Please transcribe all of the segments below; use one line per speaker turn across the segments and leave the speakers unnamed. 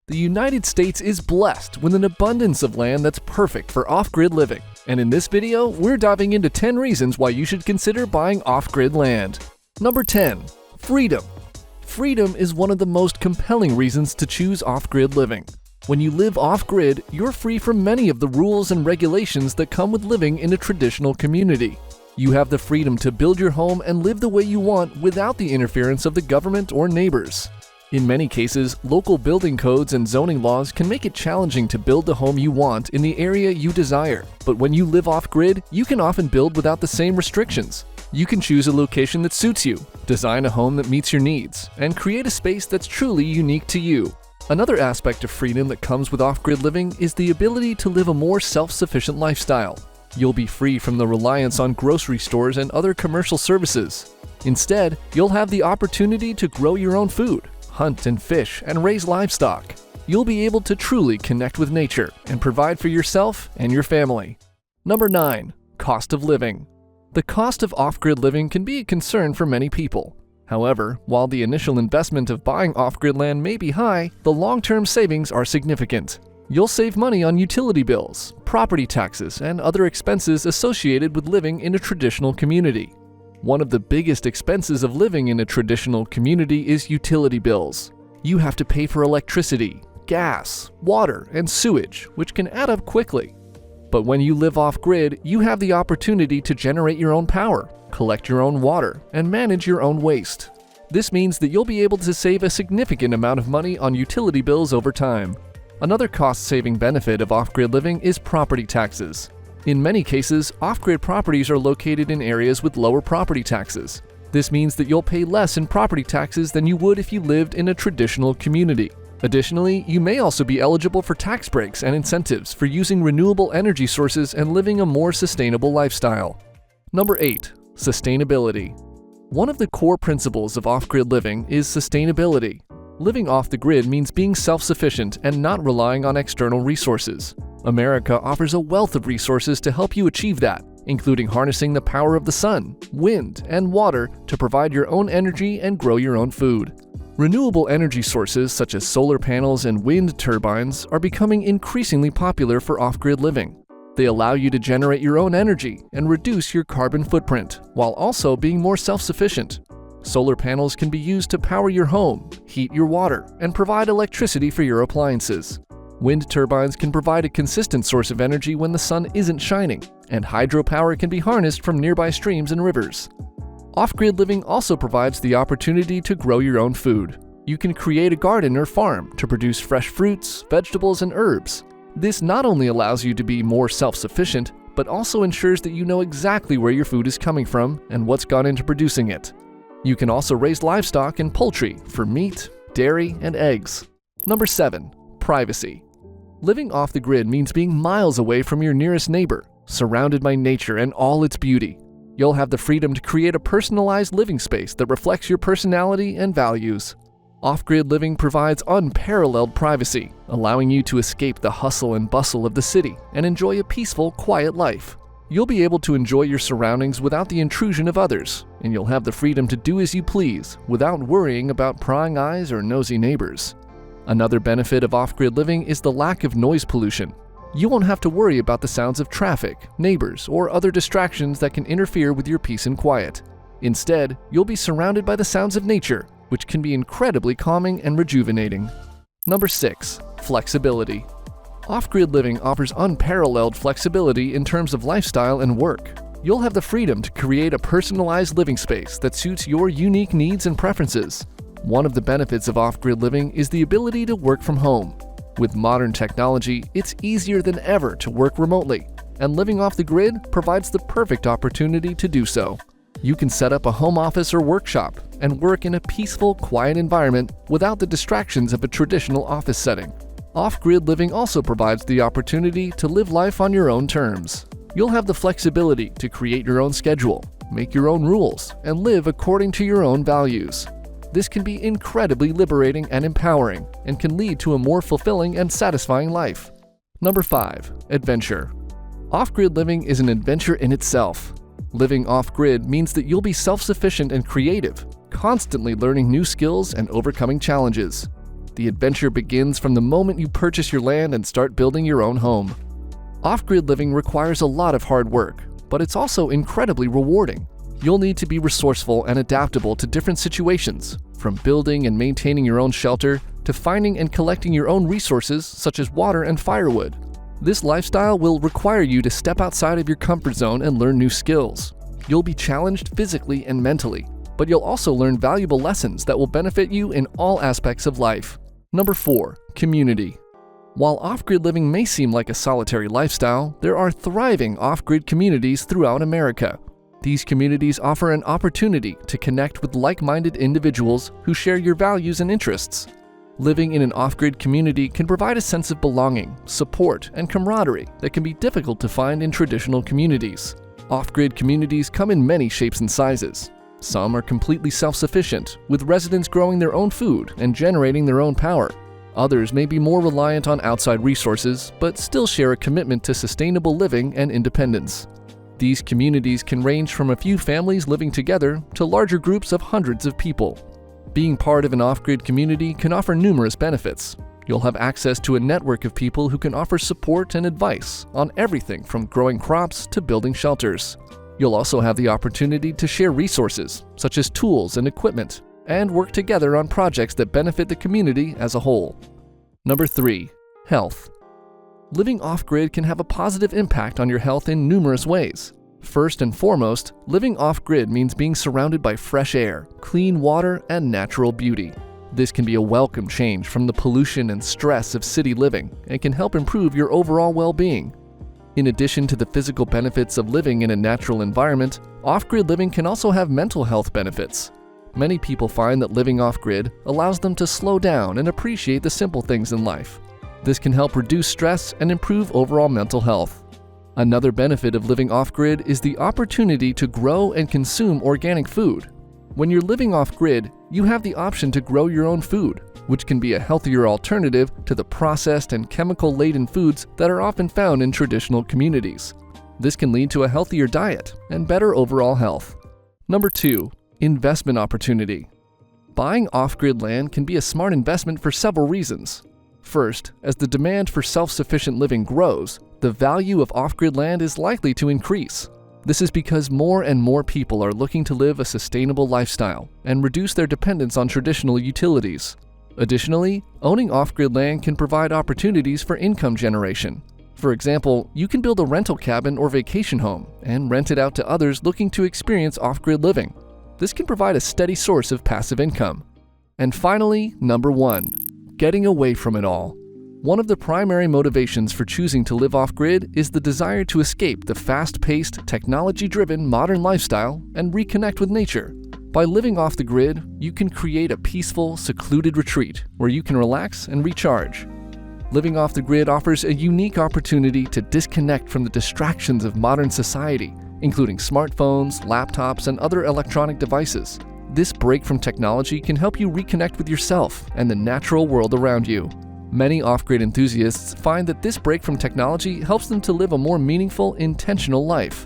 The United States is blessed with an abundance of land that's perfect for off-grid living. And in this video, we're diving into 10 reasons why you should consider buying off-grid land. Number 10. Freedom. Freedom is one of the most compelling reasons to choose off-grid living. When you live off-grid, you're free from many of the rules and regulations that come with living in a traditional community. You have the freedom to build your home and live the way you want without the interference of the government or neighbors. In many cases, local building codes and zoning laws can make it challenging to build the home you want in the area you desire. But when you live off-grid, you can often build without the same restrictions. You can choose a location that suits you, design a home that meets your needs, and create a space that's truly unique to you. Another aspect of freedom that comes with off-grid living is the ability to live a more self-sufficient lifestyle. You'll be free from the reliance on grocery stores and other commercial services. Instead, you'll have the opportunity to grow your own food, hunt and fish, and raise livestock. You'll be able to truly connect with nature and provide for yourself and your family. Number 9. Cost of living. The cost of off-grid living can be a concern for many people. However, while the initial investment of buying off-grid land may be high, the long-term savings are significant. You'll save money on utility bills, property taxes, and other expenses associated with living in a traditional community. One of the biggest expenses of living in a traditional community is utility bills. You have to pay for electricity, gas, water, and sewage, which can add up quickly. But when you live off-grid, you have the opportunity to generate your own power, collect your own water, and manage your own waste. This means that you'll be able to save a significant amount of money on utility bills over time. Another cost-saving benefit of off-grid living is property taxes. In many cases, off-grid properties are located in areas with lower property taxes. This means that you'll pay less in property taxes than you would if you lived in a traditional community. Additionally, you may also be eligible for tax breaks and incentives for using renewable energy sources and living a more sustainable lifestyle. Number 8. Sustainability. One of the core principles of off-grid living is sustainability. Living off the grid means being self-sufficient and not relying on external resources. America offers a wealth of resources to help you achieve that, including harnessing the power of the sun, wind, and water to provide your own energy and grow your own food. Renewable energy sources such as solar panels and wind turbines are becoming increasingly popular for off-grid living. They allow you to generate your own energy and reduce your carbon footprint, while also being more self-sufficient. Solar panels can be used to power your home, heat your water, and provide electricity for your appliances. Wind turbines can provide a consistent source of energy when the sun isn't shining, and hydropower can be harnessed from nearby streams and rivers. Off-grid living also provides the opportunity to grow your own food. You can create a garden or farm to produce fresh fruits, vegetables, and herbs. This not only allows you to be more self-sufficient, but also ensures that you know exactly where your food is coming from and what's gone into producing it. You can also raise livestock and poultry for meat, dairy, and eggs. Number 7. Privacy. Living off the grid means being miles away from your nearest neighbor, surrounded by nature and all its beauty. You'll have the freedom to create a personalized living space that reflects your personality and values. Off-grid living provides unparalleled privacy, allowing you to escape the hustle and bustle of the city and enjoy a peaceful, quiet life. You'll be able to enjoy your surroundings without the intrusion of others, and you'll have the freedom to do as you please without worrying about prying eyes or nosy neighbors. Another benefit of off-grid living is the lack of noise pollution. You won't have to worry about the sounds of traffic, neighbors, or other distractions that can interfere with your peace and quiet. Instead, you'll be surrounded by the sounds of nature, which can be incredibly calming and rejuvenating. Number 6. Flexibility. Off-grid living offers unparalleled flexibility in terms of lifestyle and work. You'll have the freedom to create a personalized living space that suits your unique needs and preferences. One of the benefits of off-grid living is the ability to work from home. With modern technology, it's easier than ever to work remotely, and living off the grid provides the perfect opportunity to do so. You can set up a home office or workshop and work in a peaceful, quiet environment without the distractions of a traditional office setting. Off-grid living also provides the opportunity to live life on your own terms. You'll have the flexibility to create your own schedule, make your own rules, and live according to your own values. This can be incredibly liberating and empowering, and can lead to a more fulfilling and satisfying life. Number 5. Adventure. Off-grid living is an adventure in itself. Living off-grid means that you'll be self-sufficient and creative, constantly learning new skills and overcoming challenges. The adventure begins from the moment you purchase your land and start building your own home. Off-grid living requires a lot of hard work, but it's also incredibly rewarding. You'll need to be resourceful and adaptable to different situations, from building and maintaining your own shelter to finding and collecting your own resources such as water and firewood. This lifestyle will require you to step outside of your comfort zone and learn new skills. You'll be challenged physically and mentally, but you'll also learn valuable lessons that will benefit you in all aspects of life. Number 4. Community. While off-grid living may seem like a solitary lifestyle, there are thriving off-grid communities throughout America. These communities offer an opportunity to connect with like-minded individuals who share your values and interests. Living in an off-grid community can provide a sense of belonging, support, and camaraderie that can be difficult to find in traditional communities. Off-grid communities come in many shapes and sizes. Some are completely self-sufficient, with residents growing their own food and generating their own power. Others may be more reliant on outside resources, but still share a commitment to sustainable living and independence. These communities can range from a few families living together to larger groups of hundreds of people. Being part of an off-grid community can offer numerous benefits. You'll have access to a network of people who can offer support and advice on everything from growing crops to building shelters. You'll also have the opportunity to share resources, such as tools and equipment, and work together on projects that benefit the community as a whole. Number 3. Health. Living off-grid can have a positive impact on your health in numerous ways. First and foremost, living off-grid means being surrounded by fresh air, clean water, and natural beauty. This can be a welcome change from the pollution and stress of city living and can help improve your overall well-being. In addition to the physical benefits of living in a natural environment, off-grid living can also have mental health benefits. Many people find that living off-grid allows them to slow down and appreciate the simple things in life. This can help reduce stress and improve overall mental health. Another benefit of living off-grid is the opportunity to grow and consume organic food. When you're living off-grid, you have the option to grow your own food, which can be a healthier alternative to the processed and chemical-laden foods that are often found in traditional communities. This can lead to a healthier diet and better overall health. Number 2. Investment opportunity. Buying off-grid land can be a smart investment for several reasons. First, as the demand for self-sufficient living grows, the value of off-grid land is likely to increase. This is because more and more people are looking to live a sustainable lifestyle and reduce their dependence on traditional utilities. Additionally, owning off-grid land can provide opportunities for income generation. For example, you can build a rental cabin or vacation home and rent it out to others looking to experience off-grid living. This can provide a steady source of passive income. And finally, number 1. Getting away from it all. One of the primary motivations for choosing to live off-grid is the desire to escape the fast-paced, technology-driven modern lifestyle and reconnect with nature. By living off the grid, you can create a peaceful, secluded retreat where you can relax and recharge. Living off the grid offers a unique opportunity to disconnect from the distractions of modern society, including smartphones, laptops, and other electronic devices. This break from technology can help you reconnect with yourself and the natural world around you. Many off-grid enthusiasts find that this break from technology helps them to live a more meaningful, intentional life.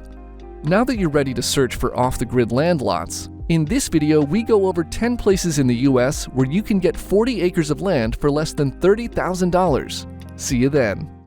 Now that you're ready to search for off-the-grid land lots, in this video we go over 10 places in the US where you can get 40 acres of land for less than $30,000. See you then.